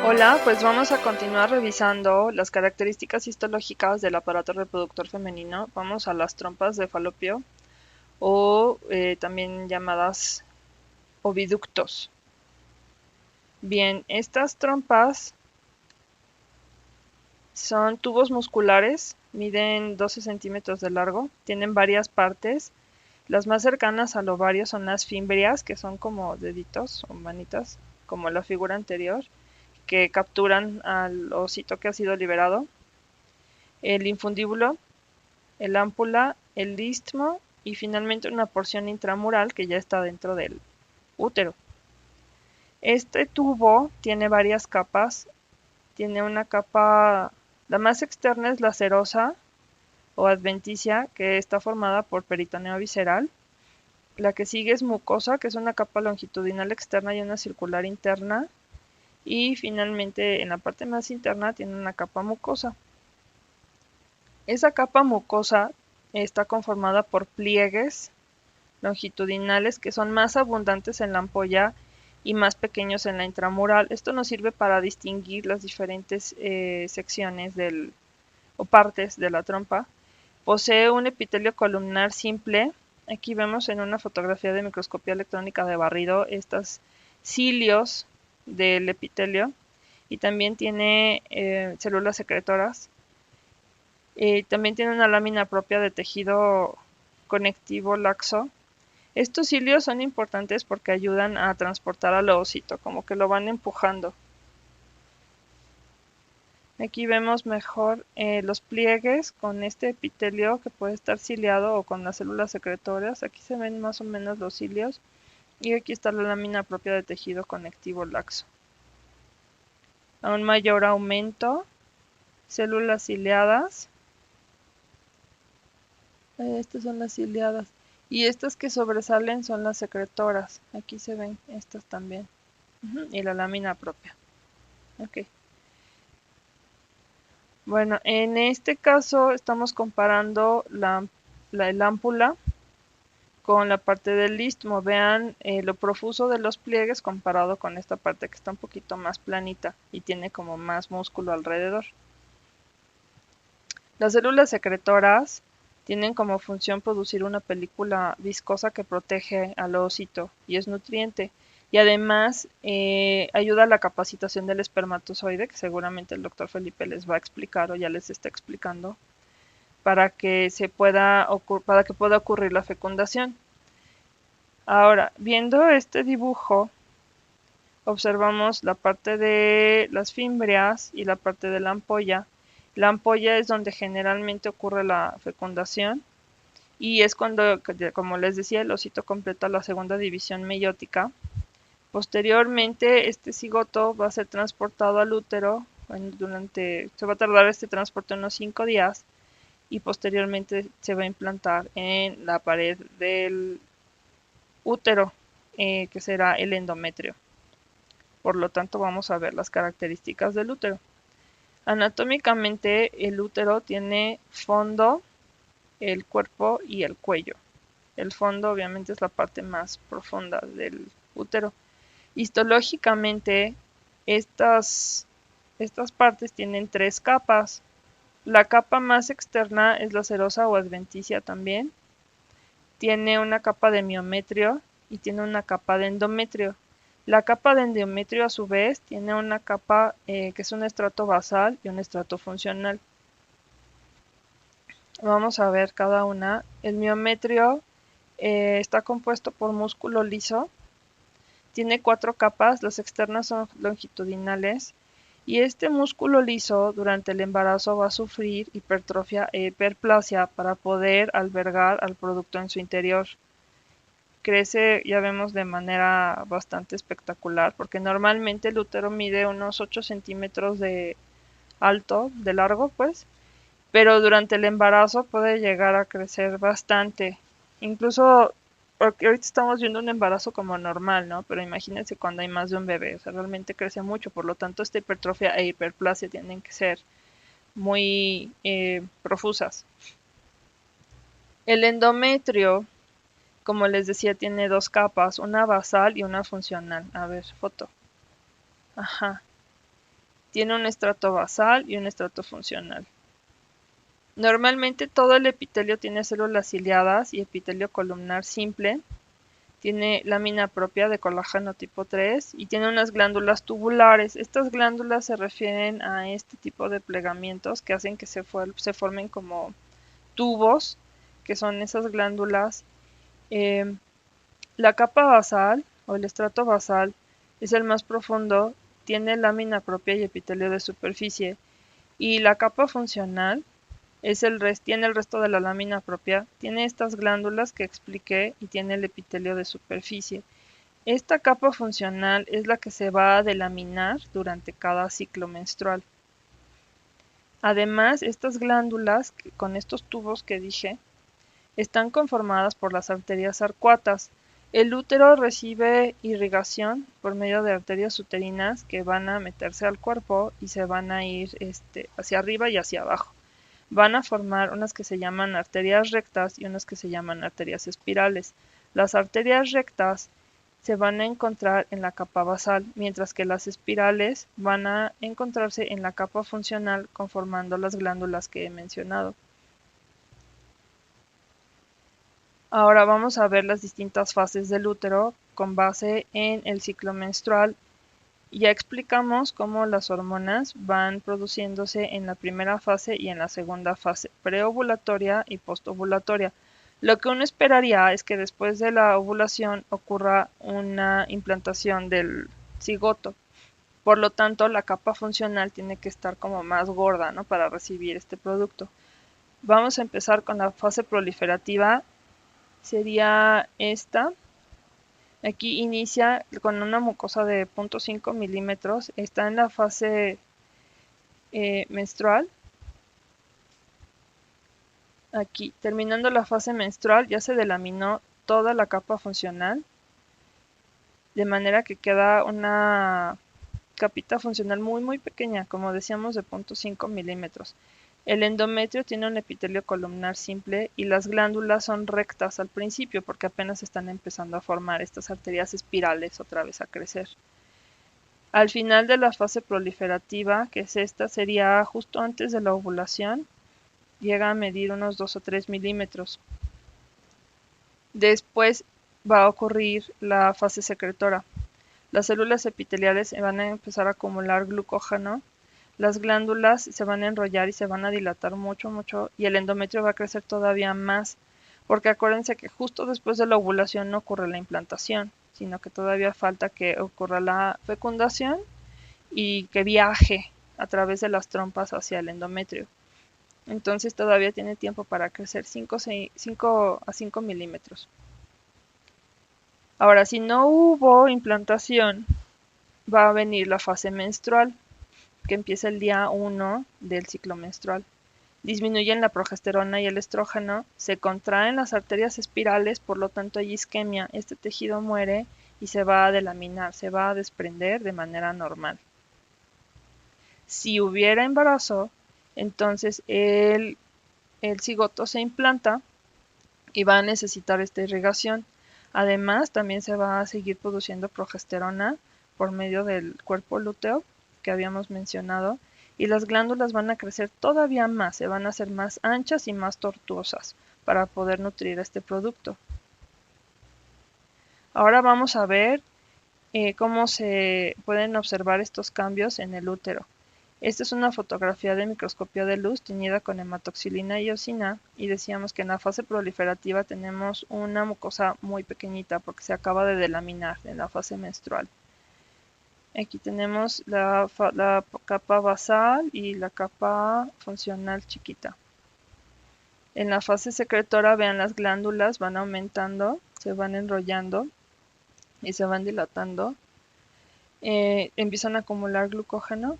Hola, pues vamos a continuar revisando las características histológicas del aparato reproductor femenino. Vamos a las trompas de falopio o también llamadas oviductos. Bien, estas trompas son tubos musculares, miden 12 centímetros de largo, tienen varias partes. Las más cercanas al ovario son las fimbrias, que son como deditos o manitas, como la figura anterior, que capturan al ovocito que ha sido liberado. El infundíbulo, el ámpula, el istmo y finalmente una porción intramural que ya está dentro del útero. Este tubo tiene varias capas. Tiene una capa, la más externa es la serosa o adventicia, que está formada por peritoneo visceral. La que sigue es mucosa, que es una capa longitudinal externa y una circular interna. Y finalmente en la parte más interna tiene una capa mucosa. Esa capa mucosa está conformada por pliegues longitudinales que son más abundantes en la ampolla y más pequeños en la intramural. Esto nos sirve para distinguir las diferentes secciones o partes de la trompa. Posee un epitelio columnar simple. Aquí vemos en una fotografía de microscopía electrónica de barrido estos cilios del epitelio y también tiene células secretoras. También tiene una lámina propia de tejido conectivo laxo. Estos cilios son importantes porque ayudan a transportar al ovocito, como que lo van empujando. Aquí vemos mejor los pliegues con este epitelio que puede estar ciliado o con las células secretorias. Aquí se ven más o menos los cilios y aquí está la lámina propia de tejido conectivo laxo. A un mayor aumento, células ciliadas. Estas son las ciliadas. Y estas que sobresalen son las secretoras. Aquí se ven estas también. Y la lámina propia. Ok. Bueno, en este caso estamos comparando el ámpula con la parte del istmo. Vean lo profuso de los pliegues comparado con esta parte que está un poquito más planita y tiene como más músculo alrededor. Las células secretoras tienen como función producir una película viscosa que protege al ovocito y es nutriente. Y además ayuda a la capacitación del espermatozoide, que seguramente el doctor Felipe les va a explicar o ya les está explicando, para que pueda ocurrir la fecundación. Ahora, viendo este dibujo, observamos la parte de las fimbrias y la parte de la ampolla. La ampolla es donde generalmente ocurre la fecundación y es cuando, como les decía, el ovocito completa la segunda división meiótica. Posteriormente, este cigoto va a ser transportado al útero. Se va a tardar este transporte unos 5 días y posteriormente se va a implantar en la pared del útero, que será el endometrio. Por lo tanto, vamos a ver las características del útero. Anatómicamente, el útero tiene fondo, el cuerpo y el cuello. El fondo obviamente es la parte más profunda del útero. Histológicamente, estas partes tienen 3 capas. La capa más externa es la serosa o adventicia también. Tiene una capa de miometrio y tiene una capa de endometrio. La capa de endometrio a su vez tiene una capa que es un estrato basal y un estrato funcional. Vamos a ver cada una. El miometrio está compuesto por músculo liso. Tiene 4 capas, las externas son longitudinales. Y este músculo liso durante el embarazo va a sufrir hipertrofia e hiperplasia para poder albergar al producto en su interior. Crece, ya vemos, de manera bastante espectacular, porque normalmente el útero mide unos 8 centímetros de alto, de largo, pues, pero durante el embarazo puede llegar a crecer bastante. Incluso, porque ahorita estamos viendo un embarazo como normal, ¿no? Pero imagínense cuando hay más de un bebé, o sea, realmente crece mucho, por lo tanto, esta hipertrofia e hiperplasia tienen que ser muy profusas. El endometrio, como les decía, tiene 2 capas, una basal y una funcional. A ver, foto. Ajá. Tiene un estrato basal y un estrato funcional. Normalmente todo el epitelio tiene células ciliadas y epitelio columnar simple. Tiene lámina propia de colágeno tipo 3 y tiene unas glándulas tubulares. Estas glándulas se refieren a este tipo de plegamientos que hacen que se formen como tubos, que son esas glándulas. La capa basal o el estrato basal es el más profundo, tiene lámina propia y epitelio de superficie. Y la capa funcional tiene el resto de la lámina propia, tiene estas glándulas que expliqué y tiene el epitelio de superficie. Esta capa funcional es la que se va a delaminar durante cada ciclo menstrual. Además, estas glándulas, con estos tubos que dije, están conformadas por las arterias arcuatas. El útero recibe irrigación por medio de arterias uterinas que van a meterse al cuerpo y se van a ir hacia arriba y hacia abajo. Van a formar unas que se llaman arterias rectas y unas que se llaman arterias espirales. Las arterias rectas se van a encontrar en la capa basal, mientras que las espirales van a encontrarse en la capa funcional conformando las glándulas que he mencionado. Ahora vamos a ver las distintas fases del útero con base en el ciclo menstrual. Ya explicamos cómo las hormonas van produciéndose en la primera fase y en la segunda fase, preovulatoria y postovulatoria. Lo que uno esperaría es que después de la ovulación ocurra una implantación del cigoto. Por lo tanto, la capa funcional tiene que estar como más gorda, ¿no?, para recibir este producto. Vamos a empezar con la fase proliferativa. Sería esta. Aquí inicia con una mucosa de 0.5 milímetros. Está en la fase menstrual. Aquí, terminando la fase menstrual, ya se delaminó toda la capa funcional, de manera que queda una capita funcional muy pequeña, como decíamos, de 0.5 milímetros. El endometrio tiene un epitelio columnar simple y las glándulas son rectas al principio porque apenas están empezando a formar estas arterias espirales otra vez a crecer. Al final de la fase proliferativa, que es esta, sería justo antes de la ovulación, llega a medir unos 2 o 3 milímetros. Después va a ocurrir la fase secretora. Las células epiteliales van a empezar a acumular glucógeno, las glándulas se van a enrollar y se van a dilatar mucho y el endometrio va a crecer todavía más, porque acuérdense que justo después de la ovulación no ocurre la implantación, sino que todavía falta que ocurra la fecundación y que viaje a través de las trompas hacia el endometrio. Entonces todavía tiene tiempo para crecer 5 a 5 milímetros. Ahora, si no hubo implantación, va a venir la fase menstrual, que empieza el día 1 del ciclo menstrual. Disminuyen la progesterona y el estrógeno, se contraen las arterias espirales, por lo tanto hay isquemia. Este tejido muere y se va a delaminar, se va a desprender de manera normal. Si hubiera embarazo, entonces el cigoto se implanta y va a necesitar esta irrigación. Además, también se va a seguir produciendo progesterona por medio del cuerpo lúteo que habíamos mencionado, y las glándulas van a crecer todavía más, se van a hacer más anchas y más tortuosas para poder nutrir este producto. Ahora vamos a ver cómo se pueden observar estos cambios en el útero. Esta es una fotografía de microscopía de luz teñida con hematoxilina y eosina, y decíamos que en la fase proliferativa tenemos una mucosa muy pequeñita porque se acaba de delaminar en la fase menstrual. Aquí tenemos la capa basal y la capa funcional chiquita. En la fase secretora, vean, las glándulas van aumentando, se van enrollando y se van dilatando. Empiezan a acumular glucógeno.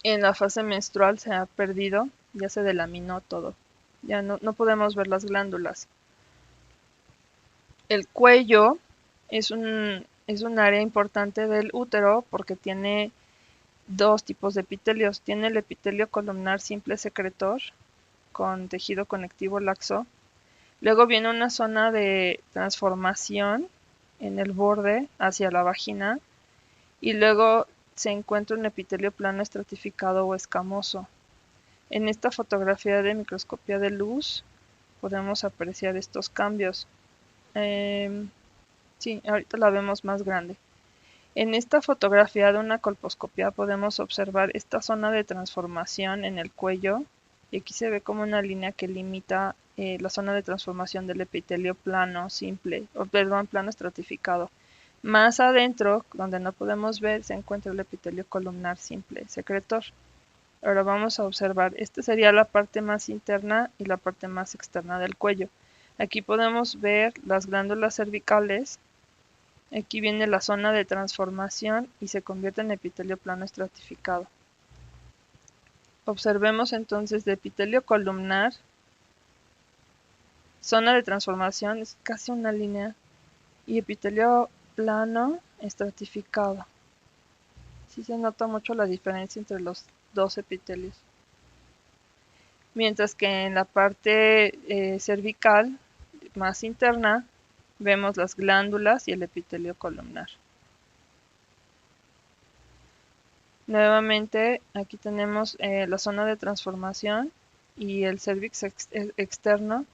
En la fase menstrual se ha perdido, ya se delaminó todo. Ya no podemos ver las glándulas. El cuello es un área importante del útero porque tiene dos tipos de epitelios. Tiene el epitelio columnar simple secretor con tejido conectivo laxo. Luego viene una zona de transformación en el borde hacia la vagina y luego se encuentra un epitelio plano estratificado o escamoso. En esta fotografía de microscopía de luz podemos apreciar estos cambios. Sí, ahorita la vemos más grande. En esta fotografía de una colposcopía podemos observar esta zona de transformación en el cuello, y aquí se ve como una línea que limita la zona de transformación del epitelio plano simple, plano estratificado. Más adentro, donde no podemos ver, se encuentra el epitelio columnar simple secretor. Ahora vamos a observar, esta sería la parte más interna y la parte más externa del cuello. Aquí podemos ver las glándulas cervicales. Aquí viene la zona de transformación y se convierte en epitelio plano estratificado. Observemos entonces de epitelio columnar, zona de transformación, es casi una línea, y epitelio plano estratificado. Sí se nota mucho la diferencia entre los dos epitelios. Mientras que en la parte cervical, más interna, vemos las glándulas y el epitelio columnar. Nuevamente aquí tenemos la zona de transformación y el cervix externo.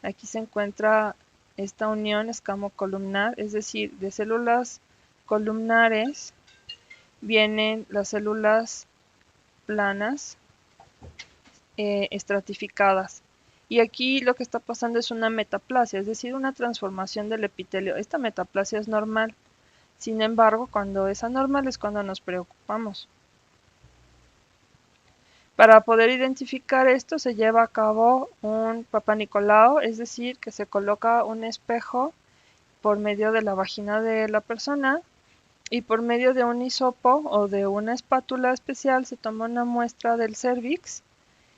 Aquí se encuentra esta unión escamocolumnar, es decir, de células columnares vienen las células planas estratificadas. Y aquí lo que está pasando es una metaplasia, es decir, una transformación del epitelio. Esta metaplasia es normal. Sin embargo, cuando es anormal es cuando nos preocupamos. Para poder identificar esto se lleva a cabo un Papanicolau, es decir, que se coloca un espejo por medio de la vagina de la persona y por medio de un hisopo o de una espátula especial se toma una muestra del cérvix,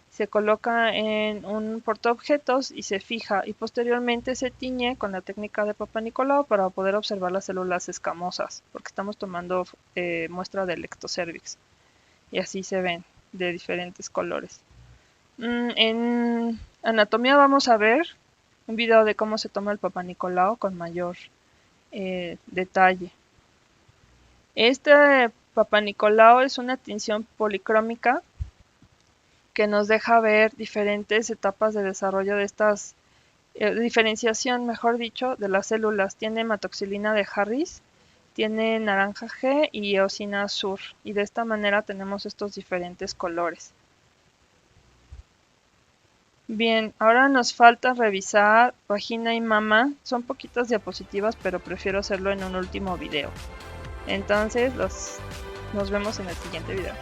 se coloca en un portaobjetos y se fija, y posteriormente se tiñe con la técnica de Papanicolau para poder observar las células escamosas, porque estamos tomando muestra del ectocervix y así se ven de diferentes colores. En anatomía vamos a ver un video de cómo se toma el Papanicolau con mayor detalle. Este Papanicolau es una tinción policrómica que nos deja ver diferentes etapas de desarrollo de estas, diferenciación, mejor dicho, de las células. Tiene hematoxilina de Harris, tiene naranja G y eosina sur, y de esta manera tenemos estos diferentes colores. Bien, ahora nos falta revisar vagina y mama. Son poquitas diapositivas, pero prefiero hacerlo en un último video. Entonces nos vemos en el siguiente video.